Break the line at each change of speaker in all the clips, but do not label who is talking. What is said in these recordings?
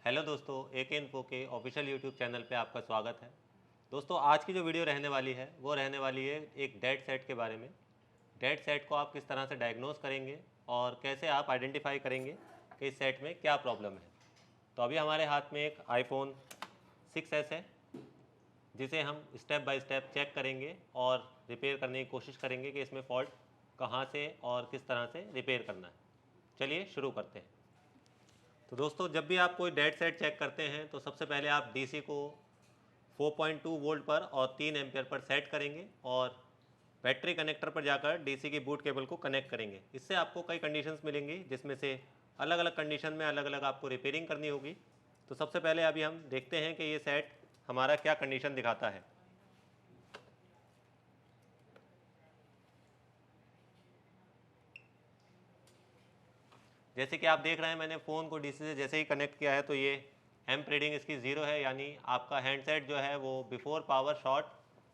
Hello दोस्तों, एके info के official YouTube channel पे आपका स्वागत है। दोस्तों, आज की जो वीडियो रहने वाली है वो रहने वाली है एक डेड सेट के बारे में। डेड सेट को आप किस तरह से डायग्नोस करेंगे और कैसे आप आइडेंटिफाई करेंगे कि इस सेट में क्या प्रॉब्लम है। तो अभी हमारे हाथ में एक आईफोन 6s है, जिसे हम स्टेप बाय स्टेप चेक करेंगे और रिपेयर करने की कोशिश करेंगे कि इसमें फॉल्ट कहाँ से और किस तरह से रिपेयर करना है। चलिए शुरू करते हैं। तो दोस्तों, जब भी आप कोई डेड सेट चेक करते हैं तो सबसे पहले आप डीसी को 4.2 वोल्ट पर और 3 एम्पियर पर सेट करेंगे और बैटरी कनेक्टर पर जाकर डीसी की बूट केबल को कनेक्ट करेंगे। इससे आपको कई कंडीशंस मिलेंगी, जिसमें से अलग अलग कंडीशन में अलग अलग आपको रिपेयरिंग करनी होगी। तो सबसे पहले अभी हम देखते हैं कि ये सेट हमारा क्या कंडीशन दिखाता है। जैसे कि आप देख रहे हैं, मैंने फ़ोन को डीसी से जैसे ही कनेक्ट किया है तो ये एम्प रीडिंग इसकी 0 है, यानी आपका हैंडसेट जो है वो बिफोर पावर शॉर्ट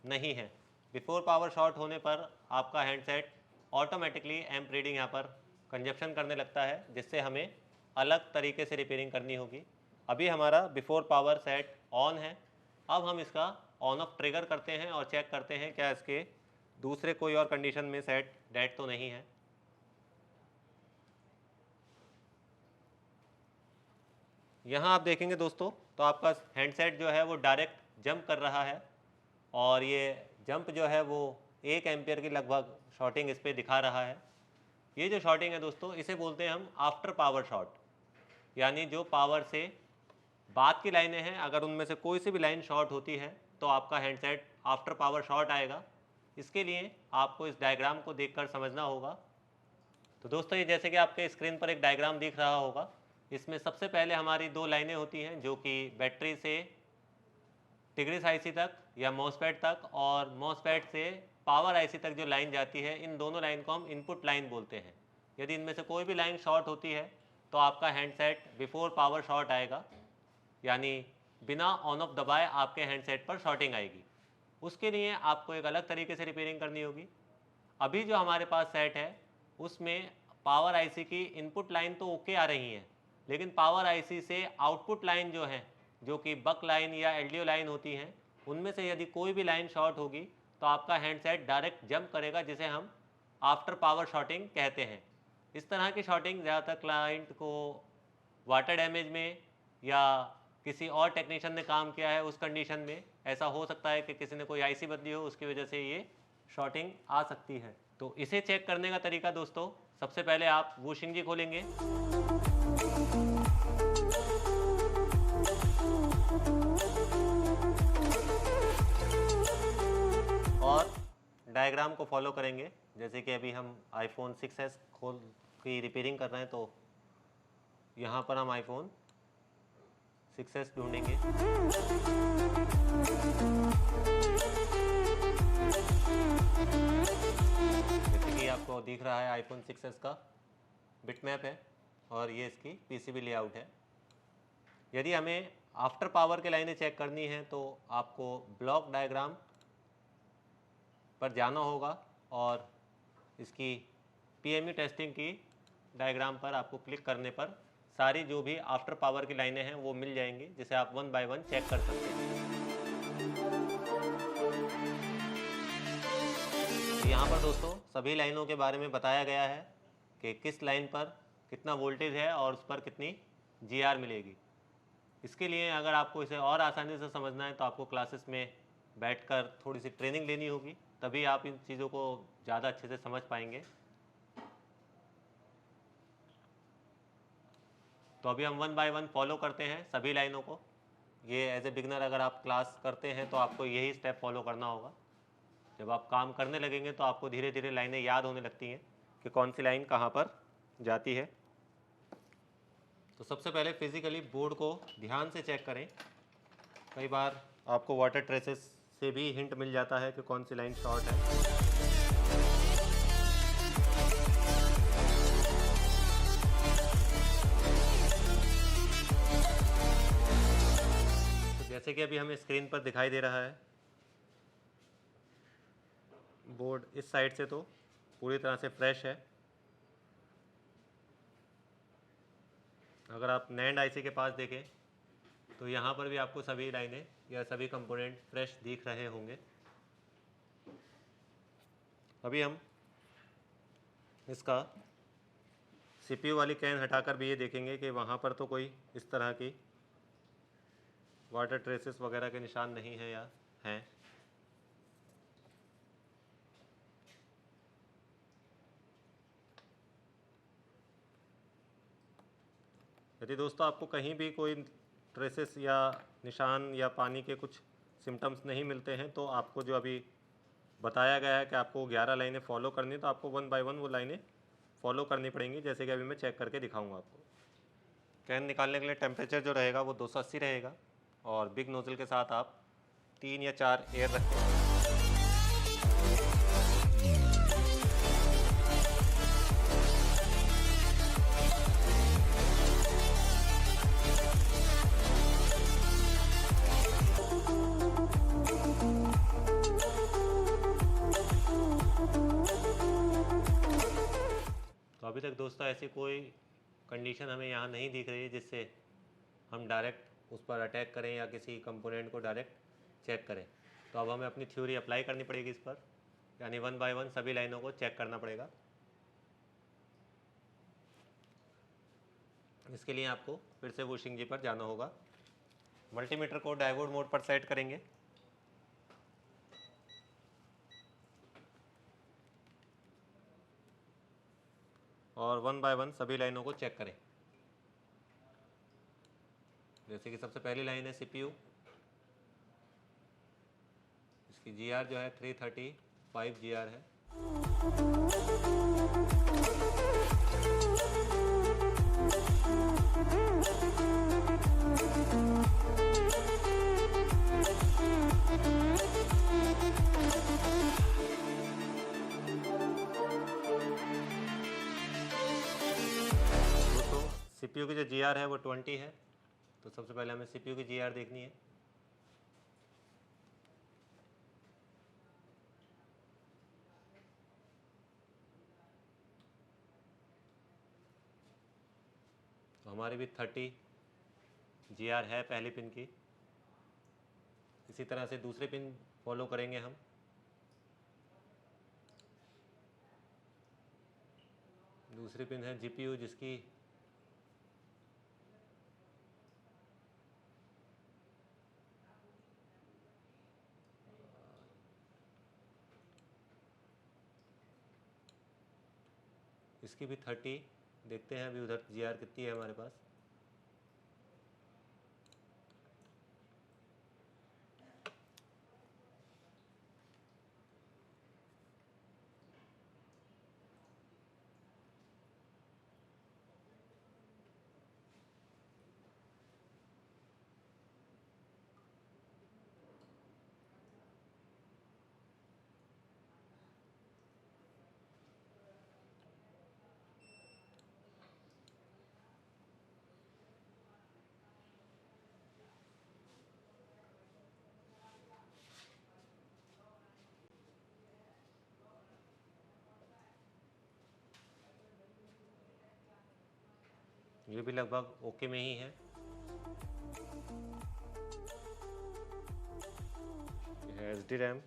नहीं है। बिफोर पावर शॉर्ट होने पर आपका हैंडसेट ऑटोमेटिकली एम्प रीडिंग यहाँ पर कंजप्शन करने लगता है, जिससे हमें अलग तरीके से रिपेयरिंग करनी होगी। अभी हमारा बिफोर पावर सेट ऑन है। अब हम इसका ऑन ऑफ ट्रिगर करते हैं और चेक करते हैं क्या इसके दूसरे कोई और कंडीशन में सेट डेड तो नहीं है। यहाँ आप देखेंगे दोस्तों, तो आपका हैंडसेट जो है वो डायरेक्ट जंप कर रहा है और ये जंप जो है वो 1 एम्पियर की लगभग शॉर्टिंग इस पर दिखा रहा है। ये जो शॉर्टिंग है दोस्तों, इसे बोलते हैं हम आफ्टर पावर शॉर्ट, यानी जो पावर से बाद की लाइनें हैं, अगर उनमें से कोई सी भी लाइन शॉर्ट होती है तो आपका हैंडसेट आफ्टर पावर शॉर्ट आएगा। इसके लिए आपको इस डायग्राम को देखकर समझना होगा। तो दोस्तों, ये जैसे कि आपके स्क्रीन पर एक डायग्राम दिख रहा होगा, इसमें सबसे पहले हमारी 2 लाइनें होती हैं जो कि बैटरी से टिग्रिस आईसी तक या मॉसफेट तक और मॉसफेट से पावर आईसी तक जो लाइन जाती है, इन दोनों लाइन को हम इनपुट लाइन बोलते हैं। यदि इनमें से कोई भी लाइन शॉर्ट होती है तो आपका हैंडसेट बिफोर पावर शॉर्ट आएगा, यानी बिना ऑन ऑफ दबाए आपके हैंडसेट पर शॉर्टिंग आएगी। उसके लिए आपको एक अलग तरीके से रिपेयरिंग करनी होगी। अभी जो हमारे पास सेट है उसमें पावर आईसी की इनपुट लाइन तो ओके आ रही है, लेकिन पावर आईसी से आउटपुट लाइन जो है, जो कि बक लाइन या एलडीओ लाइन होती हैं, उनमें से यदि कोई भी लाइन शॉर्ट होगी तो आपका हैंडसेट डायरेक्ट जंप करेगा, जिसे हम आफ्टर पावर शॉर्टिंग कहते हैं। इस तरह की शॉर्टिंग ज़्यादातर क्लाइंट को वाटर डैमेज में या किसी और टेक्नीशियन ने काम किया है उस कंडीशन में ऐसा हो सकता है कि किसी ने कोई आईसी बदली हो, उसकी वजह से ये शॉर्टिंग आ सकती है। तो इसे चेक करने का तरीका दोस्तों, सबसे पहले आप बुशिंग जी खोलेंगे और डायग्राम को फॉलो करेंगे। जैसे कि अभी हम आईफोन 6s खोल की रिपेयरिंग कर रहे हैं, तो यहाँ पर हम आईफोन 6s ढूंढेंगे। जैसे कि आपको दिख रहा है, आईफोन 6s का बिटमैप है और ये इसकी पीसीबी लेआउट है। यदि हमें आफ्टर पावर के लाइनें चेक करनी है तो आपको ब्लॉक डायग्राम पर जाना होगा और इसकी पीएमयू टेस्टिंग की डायग्राम पर आपको क्लिक करने पर सारी जो भी आफ्टर पावर की लाइनें हैं वो मिल जाएंगी, जिसे आप 1 बाय 1 चेक कर सकते हैं। यहाँ पर दोस्तों सभी लाइनों के बारे में बताया गया है कि किस लाइन पर कितना वोल्टेज है और उस पर कितनी जीआर मिलेगी। इसके लिए अगर आपको इसे और आसानी से समझना है तो आपको क्लासेस में बैठकर थोड़ी सी ट्रेनिंग लेनी होगी, तभी आप इन चीज़ों को ज़्यादा अच्छे से समझ पाएंगे। तो अभी हम 1 बाय 1 फॉलो करते हैं सभी लाइनों को। ये एज ए बिगनर अगर आप क्लास करते हैं तो आपको यही स्टेप फॉलो करना होगा। जब आप काम करने लगेंगे तो आपको धीरे धीरे लाइनें याद होने लगती हैं कि कौन सी लाइन कहाँ पर जाती है। तो सबसे पहले फिज़िकली बोर्ड को ध्यान से चेक करें। कई बार आपको वाटर ट्रेसेस से भी हिंट मिल जाता है कि कौन सी लाइन शॉर्ट है। तो जैसे कि अभी हमें स्क्रीन पर दिखाई दे रहा है, बोर्ड इस साइड से तो पूरी तरह से फ्रेश है। अगर आप नैंड आईसी के पास देखें तो यहाँ पर भी आपको सभी लाइनें या सभी कंपोनेंट फ्रेश दिख रहे होंगे। अभी हम इसका सीपीयू वाली कैन हटाकर भी ये देखेंगे कि वहाँ पर तो कोई इस तरह की वाटर ट्रेसेस वगैरह के निशान नहीं है या हैं। यदि दोस्तों आपको कहीं भी कोई ट्रेसेस या निशान या पानी के कुछ सिम्टम्स नहीं मिलते हैं तो आपको जो अभी बताया गया है कि आपको 11 लाइनें फॉलो करनी है, तो आपको 1 बाय 1 वो लाइनें फॉलो करनी पड़ेंगी, जैसे कि अभी मैं चेक करके दिखाऊंगा आपको। कैन निकालने के लिए टेम्परेचर जो रहेगा वो 280 रहेगा और बिग नोजल के साथ आप 3 या 4 एयर रखें। तो अभी तक दोस्तों ऐसी कोई कंडीशन हमें यहाँ नहीं दिख रही है जिससे हम डायरेक्ट उस पर अटैक करें या किसी कंपोनेंट को डायरेक्ट चेक करें। तो अब हमें अपनी थ्योरी अप्लाई करनी पड़ेगी इस पर, यानी 1 बाय 1 सभी लाइनों को चेक करना पड़ेगा। इसके लिए आपको फिर से वॉशिंग जी पर जाना होगा। मल्टीमीटर को डायोड मोड पर सेट करेंगे और 1 बाय 1 सभी लाइनों को चेक करें। जैसे कि सबसे पहली लाइन है सीपीयू, इसकी जीआर जो है 335 जीआर है। दोस्तों सीपीयू की जो जीआर है वो 20 है, तो सबसे पहले हमें सीपीयू की जीआर देखनी है। तो हमारी भी 30 जीआर है पहली पिन की। इसी तरह से दूसरे पिन फॉलो करेंगे हम। दूसरी पिन है जीपीयू जिसकी इसकी भी 30। देखते हैं अभी उधर जीआर कितनी है हमारे पास। ये भी लगभग ओके में ही है। ये है एच डी रैम,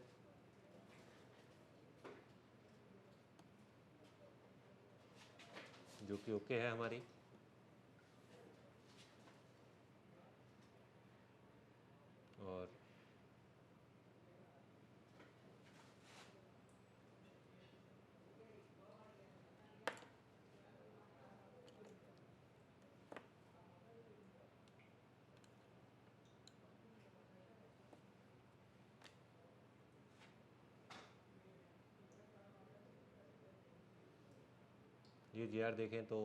जो कि ओके है हमारी। और ये जीआर देखें तो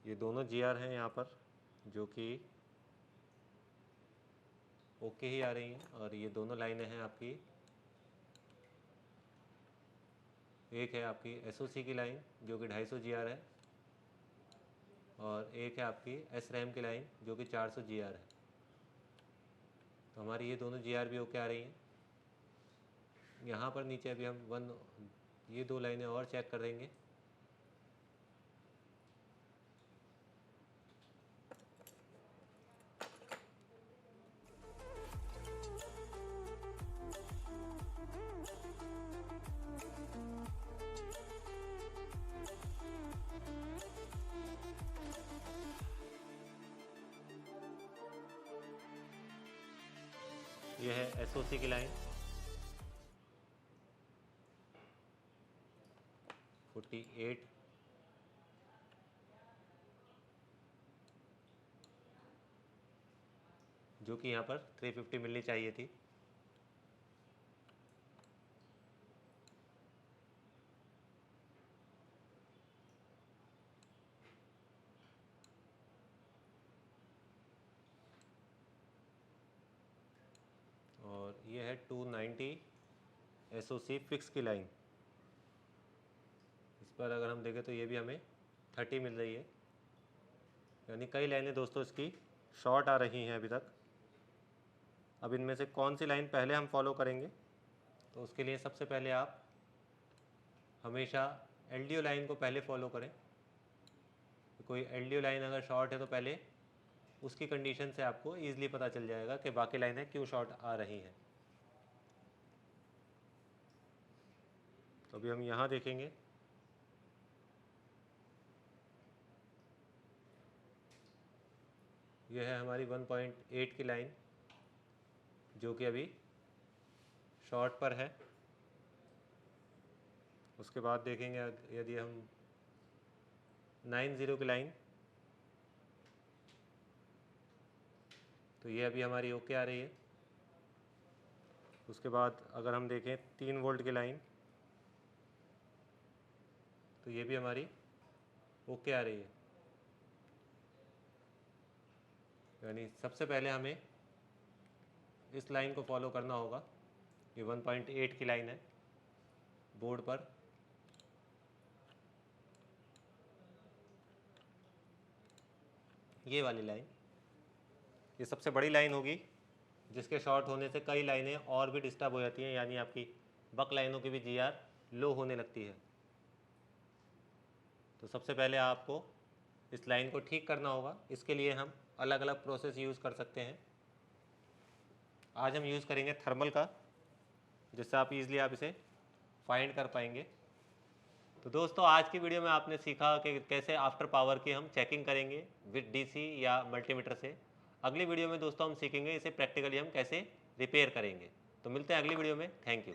ये दोनों जीआर हैं यहाँ पर जो कि ओके ही आ रही हैं। और ये दोनों लाइनें हैं आपकी, एक है आपकी एसओसी की लाइन जो कि 250 जीआर है और एक है आपकी एस रैम की लाइन जो कि 400 जीआर है। तो हमारी ये दोनों जीआर भी ओके आ रही हैं। यहाँ पर नीचे अभी हम ये 2 लाइनें और चेक कर देंगे। ये है SOC की लाइन 48, जो कि यहाँ पर 350 मिलनी चाहिए थी। और ये है 290 SOC फिक्स की लाइन। इस पर अगर हम देखें तो ये भी हमें 30 मिल रही है, यानी कई लाइनें दोस्तों इसकी शॉर्ट आ रही हैं अभी तक। अब इनमें से कौन सी लाइन पहले हम फॉलो करेंगे, तो उसके लिए सबसे पहले आप हमेशा LDO लाइन को पहले फॉलो करें। कोई LDO लाइन अगर शॉर्ट है तो पहले उसकी कंडीशन से आपको ईजिली पता चल जाएगा कि बाकी लाइनें क्यों शॉर्ट आ रही हैं। तो अभी हम यहाँ देखेंगे, यह है हमारी 1.8 की लाइन जो कि अभी शॉर्ट पर है। उसके बाद देखेंगे यदि हम 90 की लाइन, तो ये अभी हमारी ओके आ रही है। उसके बाद अगर हम देखें 3 वोल्ट की लाइन, तो ये भी हमारी ओके आ रही है। यानी सबसे पहले हमें इस लाइन को फॉलो करना होगा। ये 1.8 की लाइन है बोर्ड पर। ये वाली लाइन, ये सबसे बड़ी लाइन होगी जिसके शॉर्ट होने से कई लाइनें और भी डिस्टर्ब हो जाती हैं, यानी आपकी बक लाइनों की भी GR लो होने लगती है। तो सबसे पहले आपको इस लाइन को ठीक करना होगा। इसके लिए हम अलग अलग प्रोसेस यूज़ कर सकते हैं। आज हम यूज़ करेंगे थर्मल का, जिससे आप इजीली आप इसे फाइंड कर पाएंगे। तो दोस्तों आज की वीडियो में आपने सीखा कि कैसे आफ्टर पावर की हम चेकिंग करेंगे विद DC या मल्टीमीटर से। अगली वीडियो में दोस्तों हम सीखेंगे इसे प्रैक्टिकली हम कैसे रिपेयर करेंगे। तो मिलते हैं अगली वीडियो में। Thank you.